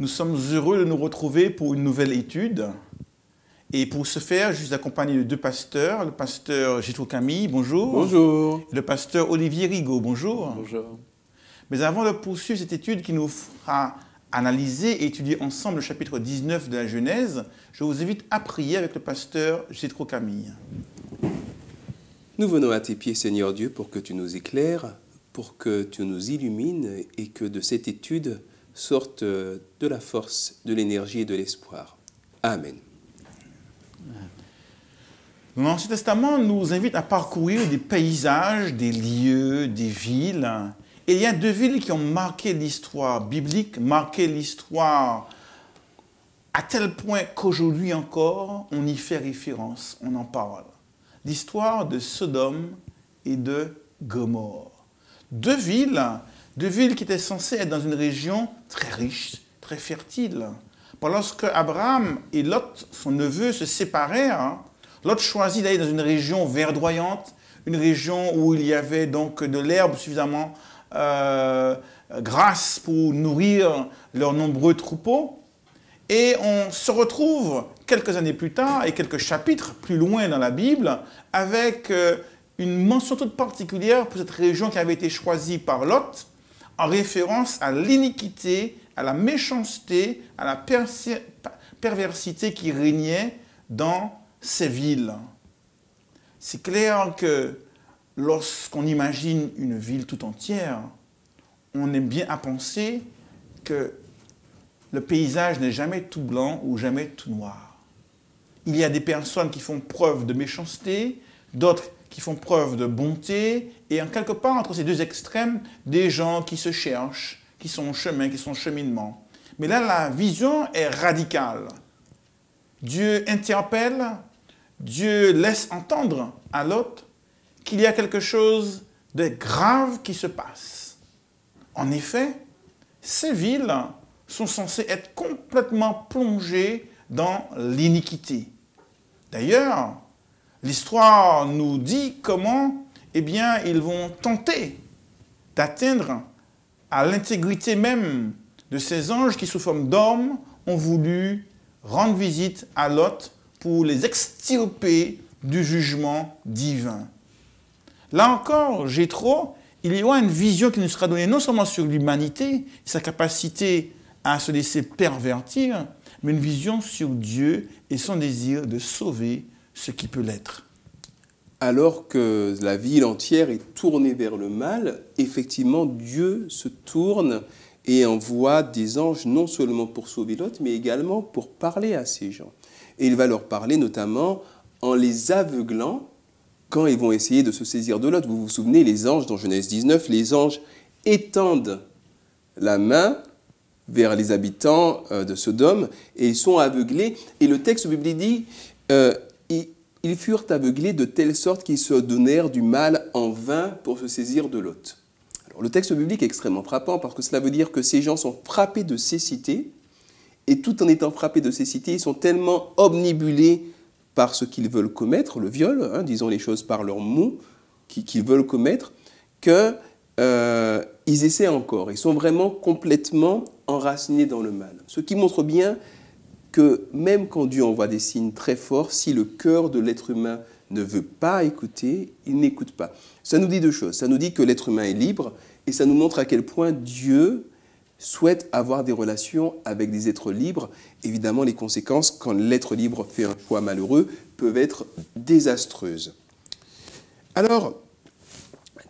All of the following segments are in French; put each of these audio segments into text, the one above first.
Nous sommes heureux de nous retrouver pour une nouvelle étude. Et pour ce faire, je suis accompagné de deux pasteurs, le pasteur Jethro Camille, bonjour. Bonjour. Et le pasteur Olivier Rigaud, bonjour. Bonjour. Mais avant de poursuivre cette étude qui nous fera analyser et étudier ensemble le chapitre 19 de la Genèse, je vous invite à prier avec le pasteur Jethro Camille. Nous venons à tes pieds, Seigneur Dieu, pour que tu nous éclaires, pour que tu nous illumines et que de cette étude sorte de la force, de l'énergie et de l'espoir. Amen. L'Ancien Testament nous invite à parcourir des paysages, des lieux, des villes. Et il y a deux villes qui ont marqué l'histoire biblique, marqué l'histoire à tel point qu'aujourd'hui encore, on y fait référence, on en parle. L'histoire de Sodome et de Gomorrhe. Deux villes qui étaient censées être dans une région très riche, très fertile. Lorsque Abraham et Lot, son neveu, se séparèrent, Lot choisit d'aller dans une région verdoyante, une région où il y avait donc de l'herbe suffisamment grasse pour nourrir leurs nombreux troupeaux. Et on se retrouve quelques années plus tard et quelques chapitres plus loin dans la Bible avec une mention toute particulière pour cette région qui avait été choisie par Lot en référence à l'iniquité, à la méchanceté, à la perversité qui régnait dans ces villes. C'est clair que lorsqu'on imagine une ville tout entière, on aime bien à penser que le paysage n'est jamais tout blanc ou jamais tout noir. Il y a des personnes qui font preuve de méchanceté, d'autres qui font preuve de bonté, et en quelque part, entre ces deux extrêmes, des gens qui se cherchent, qui sont en chemin, qui sont en cheminement. Mais là, la vision est radicale. Dieu interpelle, Dieu laisse entendre à Lot qu'il y a quelque chose de grave qui se passe. En effet, ces villes sont censées être complètement plongées dans l'iniquité. D'ailleurs, l'histoire nous dit comment, ils vont tenter d'atteindre à l'intégrité même de ces anges qui, sous forme d'hommes, ont voulu rendre visite à Lot pour les extirper du jugement divin. Là encore, Jéthro, il y aura une vision qui nous sera donnée non seulement sur l'humanité, sa capacité à se laisser pervertir, mais une vision sur Dieu et son désir de sauver ce qui peut l'être. Alors que la ville entière est tournée vers le mal, effectivement, Dieu se tourne et envoie des anges non seulement pour sauver Lot, mais également pour parler à ces gens. Et il va leur parler notamment en les aveuglant quand ils vont essayer de se saisir de Lot. Vous vous souvenez, les anges, dans Genèse 19, les anges étendent la main vers les habitants de Sodome et ils sont aveuglés. Et le texte biblique dit ils furent aveuglés de telle sorte qu'ils se donnèrent du mal en vain pour se saisir de Lot. Alors, le texte biblique est extrêmement frappant parce que cela veut dire que ces gens sont frappés de cécité et tout en étant frappés de cécité, ils sont tellement omnibulés par ce qu'ils veulent commettre, le viol, disons les choses par leurs mots, qu'ils veulent commettre, qu'ils essaient encore. Ils sont vraiment complètement enracinés dans le mal. Ce qui montre bien que même quand Dieu envoie des signes très forts, si le cœur de l'être humain ne veut pas écouter, il n'écoute pas. Ça nous dit deux choses. Ça nous dit que l'être humain est libre et ça nous montre à quel point Dieu souhaite avoir des relations avec des êtres libres. Évidemment, les conséquences, quand l'être libre fait un choix malheureux, peuvent être désastreuses. Alors,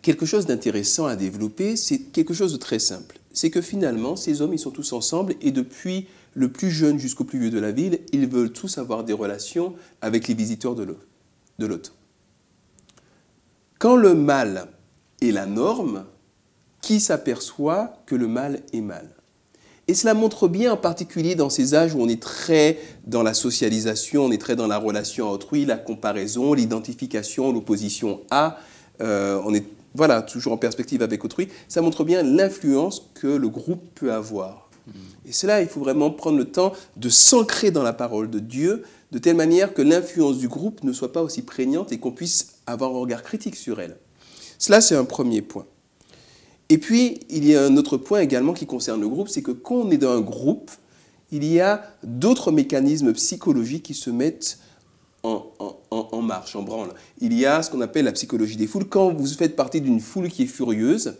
quelque chose d'intéressant à développer, c'est quelque chose de très simple. C'est que finalement, ces hommes, ils sont tous ensemble et depuis le plus jeune jusqu'au plus vieux de la ville, ils veulent tous avoir des relations avec les visiteurs de Lot. Quand le mal est la norme, qui s'aperçoit que le mal est mal? Et cela montre bien, en particulier dans ces âges où on est très dans la socialisation, on est très dans la relation à autrui, la comparaison, l'identification, l'opposition à, on est toujours en perspective avec autrui, ça montre bien l'influence que le groupe peut avoir. Et cela, il faut vraiment prendre le temps de s'ancrer dans la parole de Dieu, de telle manière que l'influence du groupe ne soit pas aussi prégnante et qu'on puisse avoir un regard critique sur elle. Cela, c'est un premier point. Et puis, il y a un autre point également qui concerne le groupe, c'est que quand on est dans un groupe, il y a d'autres mécanismes psychologiques qui se mettent en marche, en branle. Il y a ce qu'on appelle la psychologie des foules. Quand vous faites partie d'une foule qui est furieuse,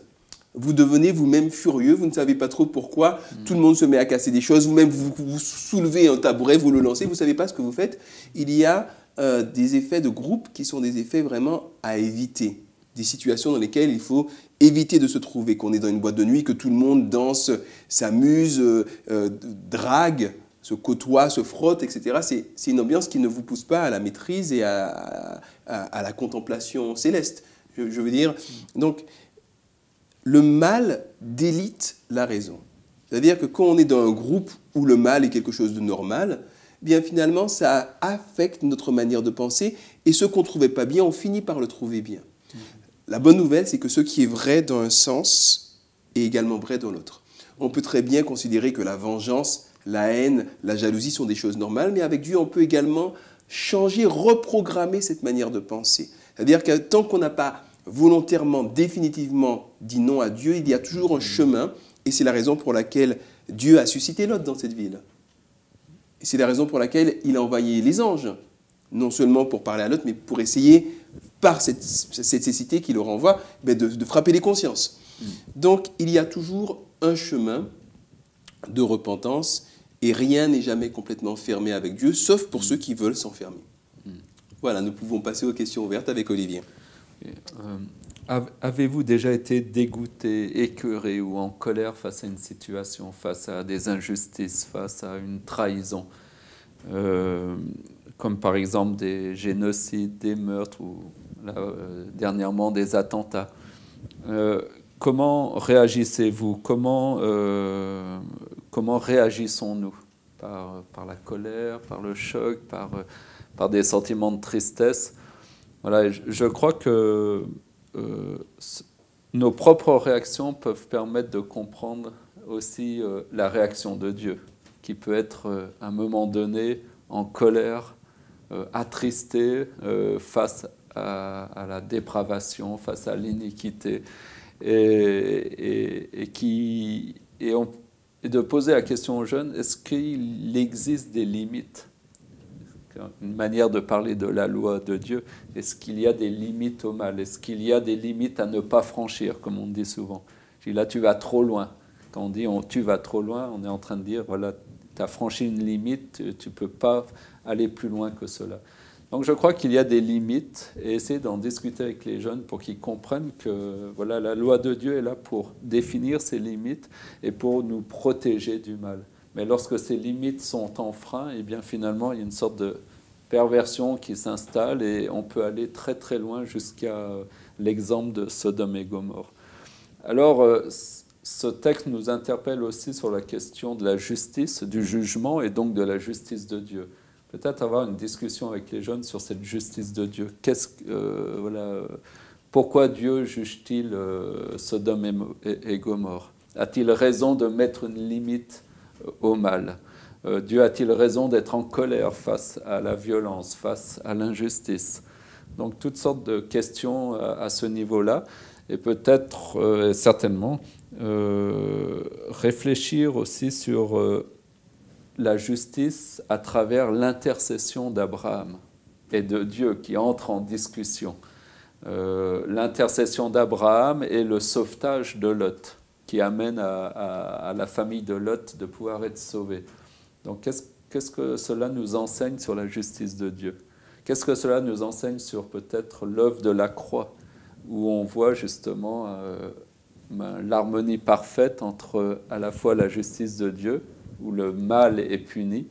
vous devenez vous-même furieux, vous ne savez pas trop pourquoi, tout le monde se met à casser des choses, vous-même vous soulevez un tabouret, vous le lancez, vous ne savez pas ce que vous faites. Il y a des effets de groupe qui sont des effets vraiment à éviter, des situations dans lesquelles il faut éviter de se trouver, qu'on est dans une boîte de nuit, que tout le monde danse, s'amuse, drague, se côtoie, se frotte, etc. C'est une ambiance qui ne vous pousse pas à la maîtrise et à la contemplation céleste. Je veux dire, donc, le mal délite la raison. C'est-à-dire que quand on est dans un groupe où le mal est quelque chose de normal, bien finalement, ça affecte notre manière de penser et ce qu'on ne trouvait pas bien, on finit par le trouver bien. La bonne nouvelle, c'est que ce qui est vrai dans un sens est également vrai dans l'autre. On peut très bien considérer que la vengeance, la haine, la jalousie sont des choses normales, mais avec Dieu, on peut également changer, reprogrammer cette manière de penser. C'est-à-dire que tant qu'on n'a pas volontairement, définitivement dit non à Dieu, il y a toujours un chemin, et c'est la raison pour laquelle Dieu a suscité Lot dans cette ville. Et c'est la raison pour laquelle il a envoyé les anges, non seulement pour parler à Lot, mais pour essayer, par cette nécessité qu'il leur envoie, de frapper les consciences. Donc, il y a toujours un chemin de repentance, et rien n'est jamais complètement fermé avec Dieu, sauf pour ceux qui veulent s'enfermer. Voilà, nous pouvons passer aux questions ouvertes avec Olivier. Avez-vous déjà été dégoûté, écœuré ou en colère face à une situation, face à des injustices, face à une trahison, comme par exemple des génocides, des meurtres ou là, dernièrement des attentats? Comment réagissez-vous? Comment réagissons-nous? Par la colère, par le choc, par des sentiments de tristesse? Voilà, je crois que nos propres réactions peuvent permettre de comprendre aussi la réaction de Dieu, qui peut être à un moment donné en colère, attristé face à la dépravation, face à l'iniquité, et de poser la question aux jeunes, est-ce qu'il existe des limites? Une manière de parler de la loi de Dieu, est-ce qu'il y a des limites au mal? Est-ce qu'il y a des limites à ne pas franchir, comme on dit souvent? Je dis là, tu vas trop loin. Quand on dit tu vas trop loin, on est en train de dire, voilà, tu as franchi une limite, tu ne peux pas aller plus loin que cela. Donc je crois qu'il y a des limites, et essayer d'en discuter avec les jeunes pour qu'ils comprennent que voilà, la loi de Dieu est là pour définir ces limites et pour nous protéger du mal. Mais lorsque ces limites sont enfreintes, eh bien finalement, il y a une sorte de perversion qui s'installe et on peut aller très très loin jusqu'à l'exemple de Sodome et Gomorrhe. Alors, ce texte nous interpelle aussi sur la question de la justice, du jugement et donc de la justice de Dieu. Peut-être avoir une discussion avec les jeunes sur cette justice de Dieu. Pourquoi Dieu juge-t-il Sodome et Gomorrhe? A-t-il raison de mettre une limite au mal? Dieu a-t-il raison d'être en colère face à la violence, face à l'injustice? Donc toutes sortes de questions à ce niveau-là, et peut-être, certainement, réfléchir aussi sur la justice à travers l'intercession d'Abraham et de Dieu qui entre en discussion. L'intercession d'Abraham et le sauvetage de Lot, qui amène à la famille de Lot de pouvoir être sauvée. Donc qu'est-ce que cela nous enseigne sur la justice de Dieu? Qu'est-ce que cela nous enseigne sur peut-être l'œuvre de la croix, où on voit justement l'harmonie parfaite entre à la fois la justice de Dieu, où le mal est puni,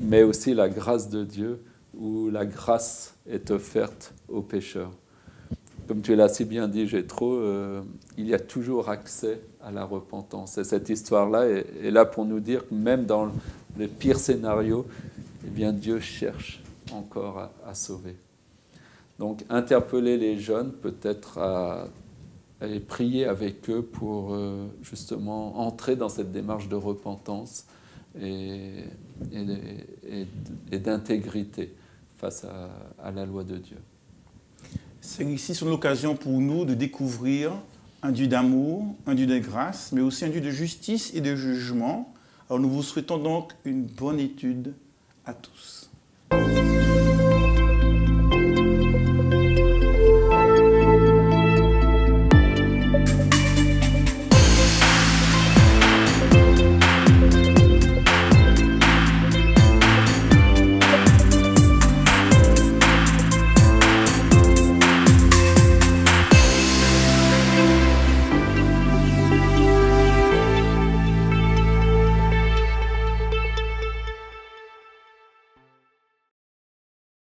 mais aussi la grâce de Dieu, où la grâce est offerte aux pécheurs. Comme tu l'as si bien dit, Jétro, il y a toujours accès à la repentance. Et cette histoire-là est là pour nous dire que même dans les pires scénarios, eh bien, Dieu cherche encore à sauver. Donc, interpeller les jeunes, peut-être à prier avec eux pour justement entrer dans cette démarche de repentance et d'intégrité face à la loi de Dieu. C'est ici sur l'occasion pour nous de découvrir un Dieu d'amour, un Dieu de grâce, mais aussi un Dieu de justice et de jugement, Alors nous vous souhaitons donc une bonne étude à tous.